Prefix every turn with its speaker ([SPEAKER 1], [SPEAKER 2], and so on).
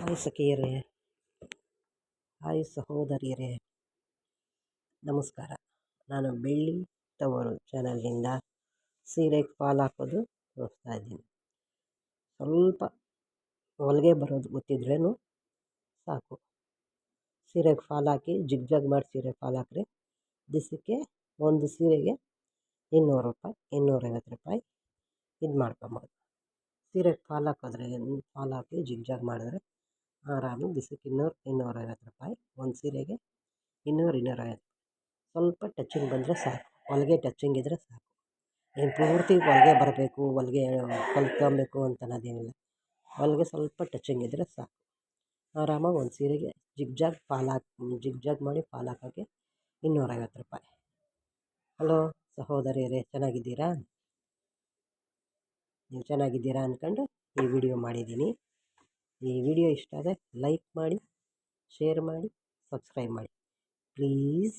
[SPEAKER 1] Hi ಸಖಿಯರೇ, hi ಸಹೋದರಿಯರೇ, ನಮಸ್ಕಾರ. ನಾನು ಬೆಳ್ಳಿ ತವರು ಚಾನಲ್ನಿಂದ ಸೀರೆಗೆ ಫಾಲ್ ಹಾಕೋದು ತೋರಿಸ್ತಾ ಇದ್ದೀನಿ. ಸ್ವಲ್ಪ ಹೊಲಿಗೆ ಬರೋದು ಗೊತ್ತಿದ್ರೂ ಸಾಕು. ಸೀರೆಗೆ ಫಾಲ್ ಹಾಕಿ ಜಿಗ್ ಮಾಡಿ ಸೀರೆ ಫಾಲ್ ಹಾಕ್ರೆ ದಿವಸಕ್ಕೆ ಒಂದು ಸೀರೆಗೆ 200 ರೂಪಾಯಿ 250 ರೂಪಾಯಿ ಇದು ಮಾಡ್ಕೊಬೋದು. ಸೀರೆಗೆ ಫಾಲ್ ಹಾಕಿ ಜಿಗ್ ಮಾಡಿದ್ರೆ ಆರಾಮಾಗಿ ದಿವಸಕ್ಕೆ 200-250 ರೂಪಾಯಿ. ಒಂದು ಸೀರೆಗೆ 200-250. ಸ್ವಲ್ಪ ಟಚಿಂಗ್ ಬಂದರೆ ಸಾಕು, ಹೊಲಿಗೆ ಟಚಿಂಗ್ ಇದ್ದರೆ ಸಾಕು. ಏನು ಪೂರ್ತಿ ಹೊಲಿಗೆ ಬರಬೇಕು, ಹೊಲಿಗೆ ಕಲ್ತ್ಕೊಬೇಕು ಅಂತ ಅನ್ನೋದೇನಿಲ್ಲ. ಹೊಲಿಗೆ ಸ್ವಲ್ಪ ಟಚಿಂಗ್ ಇದ್ದರೆ ಸಾಕು. ಆರಾಮಾಗಿ ಒಂದು ಸೀರೆಗೆ ಜಿಗ್ ಮಾಡಿ ಫಾಲ್ ಹಾಕೋಕ್ಕೆ 250 ರೂಪಾಯಿ. ಹಲೋ ಸಹೋದರಿಯರೇ, ಚೆನ್ನಾಗಿದ್ದೀರಾ? ನೀವು ಚೆನ್ನಾಗಿದ್ದೀರಾ ಅಂದ್ಕೊಂಡು ಈ ವಿಡಿಯೋ ಮಾಡಿದ್ದೀನಿ. ಈ ವಿಡಿಯೋ ಇಷ್ಟ ಆದರೆ ಲೈಕ್ ಮಾಡಿ, ಶೇರ್ ಮಾಡಿ, ಸಬ್ಸ್ಕ್ರೈಬ್ ಮಾಡಿ ಪ್ಲೀಸ್.